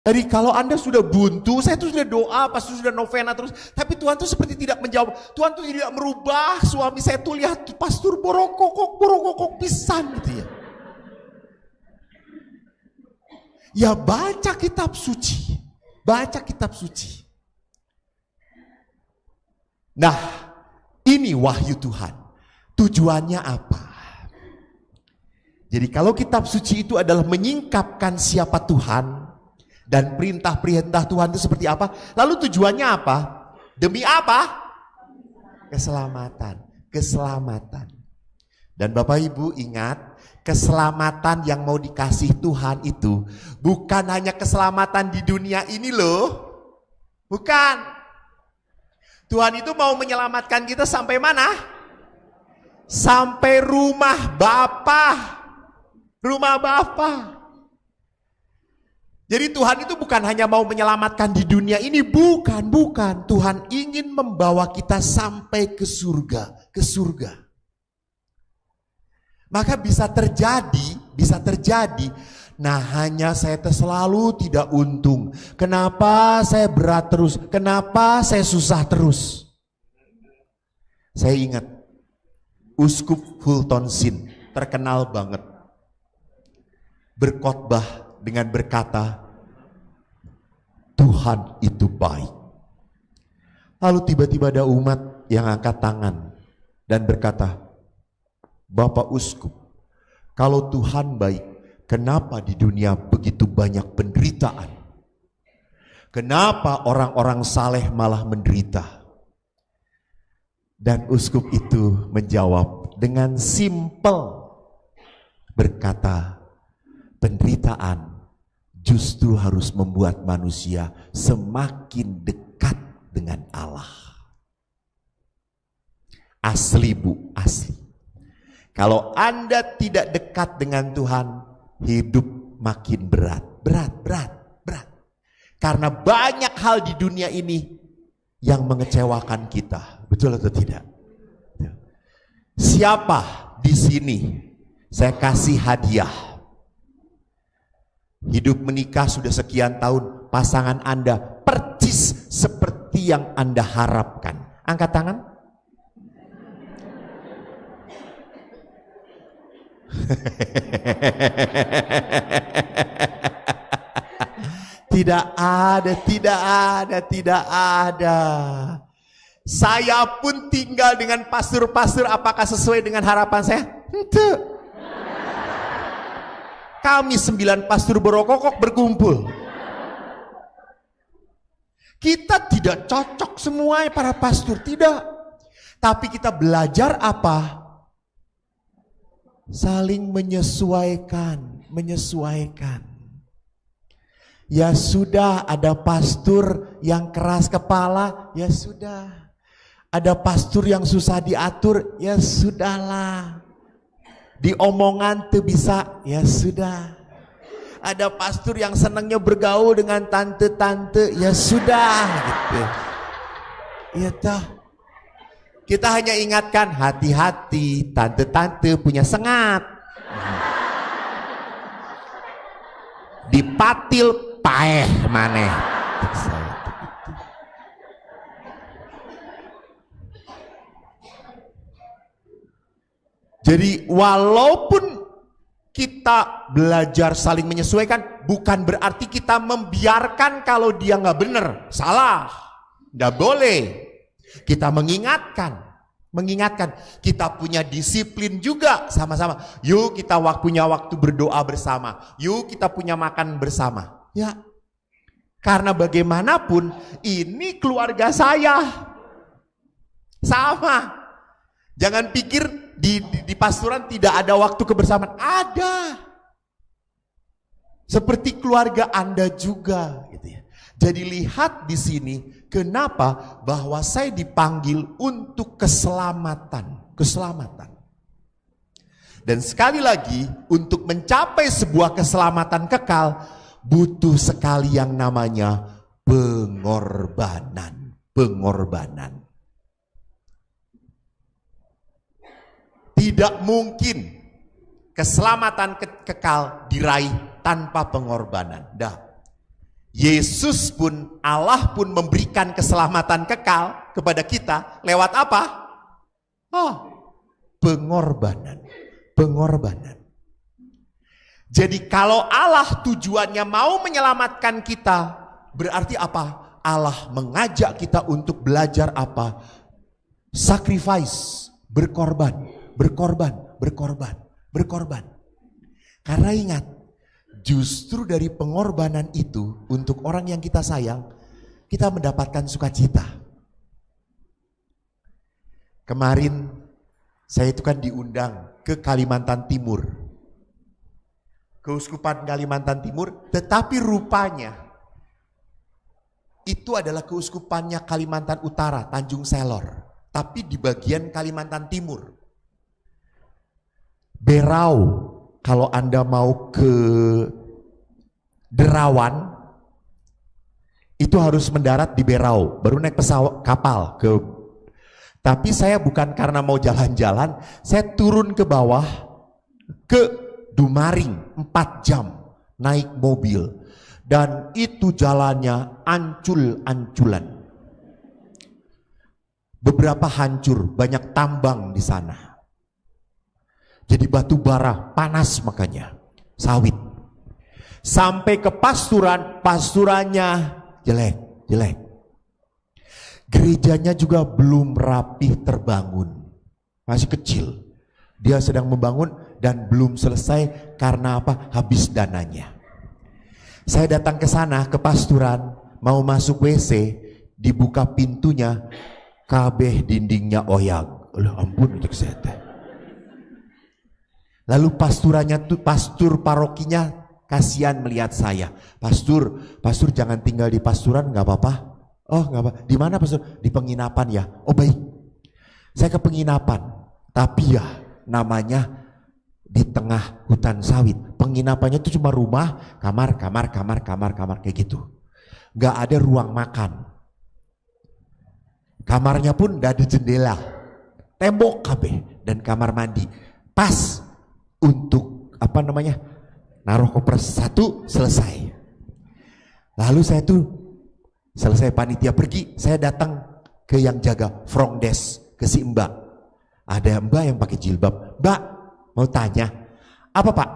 Jadi kalau Anda sudah buntu, saya tuh sudah doa, pastor sudah novena terus, tapi Tuhan tuh seperti tidak menjawab. Tuhan tuh tidak merubah. Suami saya tuh lihat pastor borokokok pisan gitu ya. Ya baca kitab suci. Baca kitab suci. Nah, ini wahyu Tuhan. Tujuannya apa? Jadi kalau kitab suci itu adalah menyingkapkan siapa Tuhan, dan perintah-perintah Tuhan itu seperti apa? Lalu tujuannya apa? Demi apa? Keselamatan. Keselamatan. Dan Bapak Ibu ingat, keselamatan yang mau dikasih Tuhan itu bukan hanya keselamatan di dunia ini loh. Bukan. Tuhan itu mau menyelamatkan kita sampai mana? Sampai rumah Bapa. Rumah Bapa. Jadi Tuhan itu bukan hanya mau menyelamatkan di dunia ini, bukan. Tuhan ingin membawa kita sampai ke surga, Maka bisa terjadi. Nah, hanya saya selalu tidak untung. Kenapa saya berat terus? Kenapa saya susah terus? Saya ingat Uskup Fulton Sheen, terkenal banget, berkhotbah dengan berkata, Tuhan itu baik. Lalu tiba-tiba ada umat yang angkat tangan dan berkata, Bapak Uskup, kalau Tuhan baik, kenapa di dunia begitu banyak penderitaan? Kenapa orang-orang saleh malah menderita? Dan Uskup itu menjawab dengan simpel, berkata, penderitaan justru harus membuat manusia semakin dekat dengan Allah. Asli Bu, asli. Kalau Anda tidak dekat dengan Tuhan, hidup makin berat. Karena banyak hal di dunia ini yang mengecewakan kita. Betul atau tidak? Siapa di sini saya kasih hadiah? Hidup menikah sudah sekian tahun, pasangan Anda percis seperti yang Anda harapkan. Angkat tangan. Tidak ada. Saya pun tinggal dengan pastor-pastor, apakah sesuai dengan harapan saya? Tidak. Kami 9 pastor berokok berkumpul. Kita tidak cocok semuanya para pastor, tidak. Tapi kita belajar apa? Saling menyesuaikan. Ya sudah, ada pastor yang keras kepala, ya sudah. Ada pastor yang susah diatur, ya sudahlah. Di omongan tuh bisa, ya sudah. Ada pastor yang senangnya bergaul dengan tante-tante, ya sudah gitu. Ya toh. Kita hanya ingatkan, hati-hati, tante-tante punya sengat. Dipatil paeh maneh. Jadi walaupun kita belajar saling menyesuaikan, bukan berarti kita membiarkan kalau dia nggak benar, salah, nggak boleh. Kita mengingatkan, kita punya disiplin juga sama-sama. Yuk kita punya waktu berdoa bersama, yuk kita punya makan bersama. Ya, karena bagaimanapun ini keluarga saya, sama. Jangan pikir di pastoran tidak ada waktu kebersamaan. Ada. Seperti keluarga Anda juga gitu ya. Jadi lihat di sini kenapa bahwa saya dipanggil untuk keselamatan. Dan sekali lagi, untuk mencapai sebuah keselamatan kekal butuh sekali yang namanya pengorbanan. Tidak mungkin keselamatan kekal diraih tanpa pengorbanan. Yesus pun, Allah pun memberikan keselamatan kekal kepada kita lewat apa? Pengorbanan. Pengorbanan. Jadi kalau Allah tujuannya mau menyelamatkan kita, berarti apa? Allah mengajak kita untuk belajar apa? Sacrifice, berkorban, berkorban, berkorban, berkorban. Karena ingat, justru dari pengorbanan itu untuk orang yang kita sayang, kita mendapatkan sukacita. Kemarin saya itu kan diundang ke Kalimantan Timur, Keuskupan Kalimantan Timur, tetapi rupanya itu adalah keuskupannya Kalimantan Utara, Tanjung Selor, tapi di bagian Kalimantan Timur. Berau, kalau Anda mau ke Derawan, itu harus mendarat di Berau, baru naik pesawat kapal ke. Tapi saya bukan karena mau jalan-jalan, saya turun ke bawah ke Dumaring 4 jam naik mobil, dan itu jalannya ancul-anculan. Beberapa hancur, banyak tambang di sana. Jadi batu bara, panas makanya, sawit. Sampai ke pasturan, pasturannya jelek. Gerejanya juga belum rapih terbangun, masih kecil. Dia sedang membangun dan belum selesai karena apa? Habis dananya. Saya datang ke sana, ke pasturan, mau masuk WC, dibuka pintunya, kabeh dindingnya oyang. Ampun untuk saya. Lalu pasturannya tuh, pastur parokinya kasihan melihat saya. Pastur jangan tinggal di pasturan, nggak apa-apa. Oh nggak apa, di mana pastor? Di penginapan ya. Oh baik, saya ke penginapan. Tapi ya namanya di tengah hutan sawit. Penginapannya itu cuma rumah, kamar kayak gitu. Nggak ada ruang makan. Kamarnya pun nggak ada jendela, tembok kabeh dan kamar mandi. Pas untuk apa namanya? Naruh koper 1 selesai. Lalu saya tuh selesai panitia pergi, saya datang ke yang jaga front desk, ke si mbak. Ada mbak yang pakai jilbab. Mbak, mau tanya, apa pak?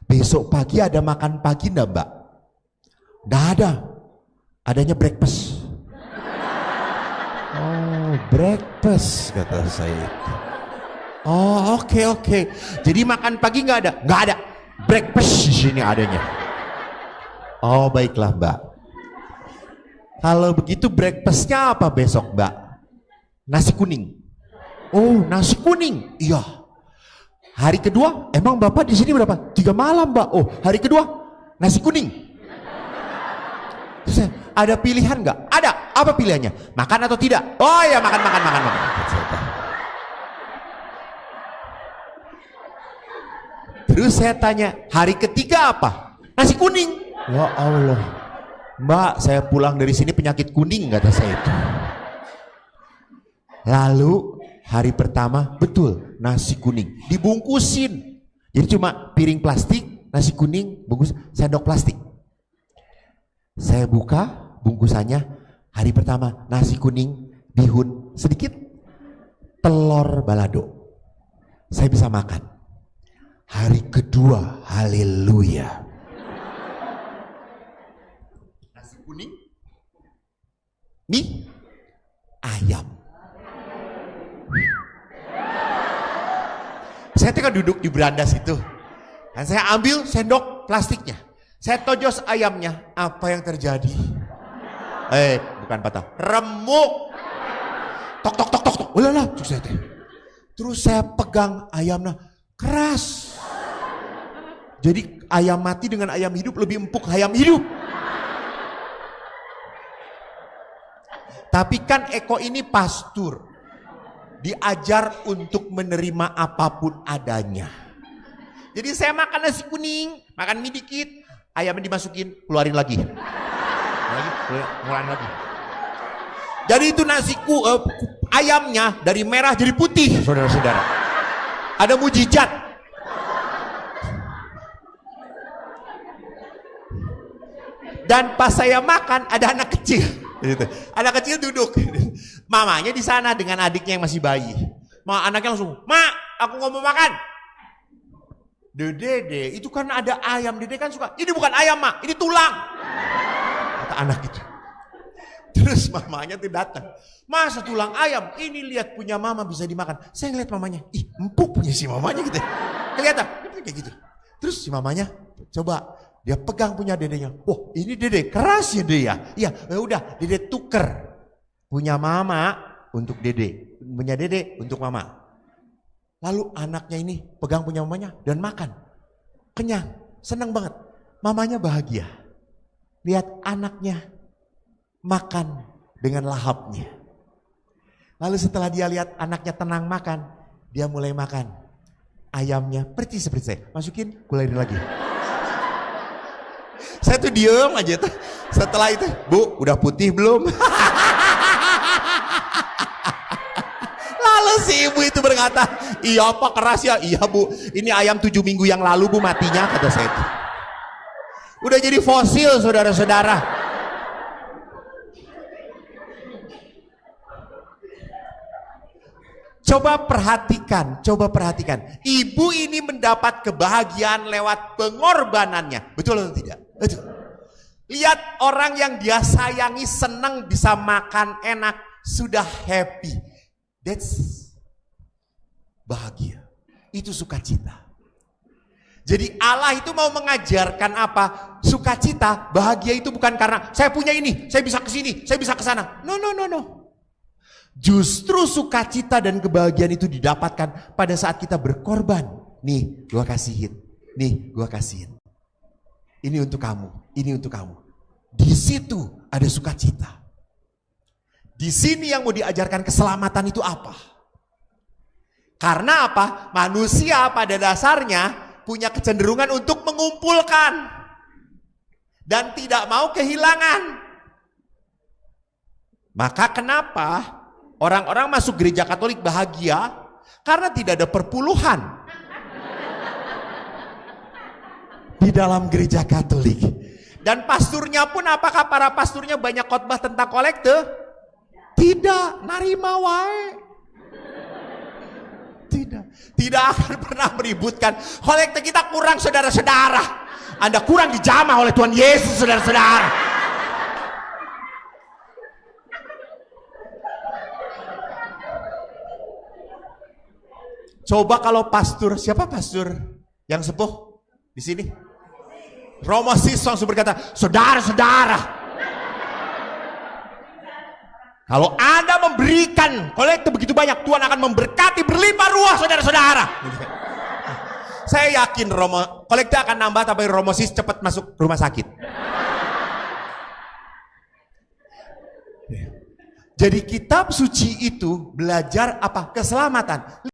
Besok pagi ada makan pagi enggak mbak? Enggak ada, adanya breakfast. Oh breakfast kata saya itu. Oh oke. Jadi makan pagi enggak ada? Enggak ada, breakfast di sini adanya. Oh baiklah mbak. Kalau begitu breakfastnya apa besok mbak? Nasi kuning. Oh nasi kuning, iya. Hari kedua, emang bapak di sini berapa? 3 malam mbak. Oh hari kedua nasi kuning. Terus ada pilihan nggak? Ada. Apa pilihannya? Makan atau tidak? Oh ya makan. Terus saya tanya, hari ketiga apa? Nasi kuning. Ya Allah. Mbak, saya pulang dari sini penyakit kuning kata saya itu. Lalu hari pertama betul nasi kuning dibungkusin. Jadi cuma piring plastik, nasi kuning, bungkus sendok plastik. Saya buka bungkusannya, hari pertama nasi kuning, bihun sedikit, telur balado. Saya bisa makan. Hari kedua, haleluya. Kuning, mie, ayam. Saya kan duduk di beranda situ, dan saya ambil sendok plastiknya, saya tojos ayamnya. Apa yang terjadi? Bukan patah, remuk. Tok. Ulala, terus saya pegang ayamnya, keras. Jadi ayam mati dengan ayam hidup lebih empuk ayam hidup. Tapi kan Eko ini pastur, diajar untuk menerima apapun adanya. Jadi saya makan nasi kuning, makan mie dikit, ayamnya dimasukin, keluarin lagi. Keluarin lagi. Jadi itu ayamnya dari merah jadi putih, saudara-saudara. Ada mujizat. Dan pas saya makan ada anak kecil. Gitu. Anak kecil duduk. Mamanya di sana dengan adiknya yang masih bayi. Anaknya langsung, "Ma, aku nggak mau makan." Dede, itu kan ada ayam. Dede kan suka. "Ini bukan ayam, Ma, ini tulang." Kata anak itu. Terus mamanya tuh datang. "Masa tulang ayam? Ini lihat punya mama bisa dimakan." Saya ngeliat mamanya. Ih, empuk punya si mamanya gitu. Kelihatan? Kayak gitu. Terus si mamanya coba dia pegang punya dedenya. "Oh, ini dede keras ya dia." "Iya, ya udah, dede tuker. Punya mama untuk dede, punya dede untuk mama." Lalu anaknya ini pegang punya mamanya dan makan. Kenyang, senang banget. Mamanya bahagia. Lihat anaknya makan dengan lahapnya. Lalu setelah dia lihat anaknya tenang makan, dia mulai makan. Ayamnya percis seperti saya. Masukin, kularin lagi. Saya tuh diem aja tuh. Setelah itu, "Bu, udah putih belum?" Lalu si ibu itu berkata, "Iya apa keras ya?" "Iya Bu, ini ayam 7 minggu yang lalu Bu matinya," kata saya itu. Udah jadi fosil saudara-saudara. Coba perhatikan. Ibu ini mendapat kebahagiaan lewat pengorbanannya. Betul atau tidak? Betul. Lihat orang yang dia sayangi senang bisa makan enak. Sudah happy. That's bahagia. Itu sukacita. Jadi Allah itu mau mengajarkan apa? Sukacita, bahagia itu bukan karena saya punya ini, saya bisa ke sini, saya bisa ke sana. No. Justru sukacita dan kebahagiaan itu didapatkan pada saat kita berkorban. Nih, gua kasihin. Nih, gua kasihin. Ini untuk kamu, ini untuk kamu. Di situ ada sukacita. Di sini yang mau diajarkan keselamatan itu apa? Karena apa? Manusia pada dasarnya punya kecenderungan untuk mengumpulkan dan tidak mau kehilangan. Maka kenapa orang-orang masuk gereja Katolik bahagia? Karena tidak ada perpuluhan di dalam gereja Katolik. Dan pasturnya pun, apakah para pasturnya banyak khotbah tentang kolekte? Tidak, narima wae. Tidak akan pernah meributkan. Kolekte kita kurang saudara-saudara. Anda kurang dijamah oleh Tuhan Yesus saudara-saudara. Coba kalau pastor, siapa pastor yang sepuh di sini? Romo Sis langsung berkata, "Saudara-saudara, kalau Anda memberikan kolekte begitu banyak, Tuhan akan memberkati berlimpah ruah saudara-saudara." Saya yakin kolekte akan nambah tapi Romo Sis cepat masuk rumah sakit. Jadi kitab suci itu belajar apa? Keselamatan.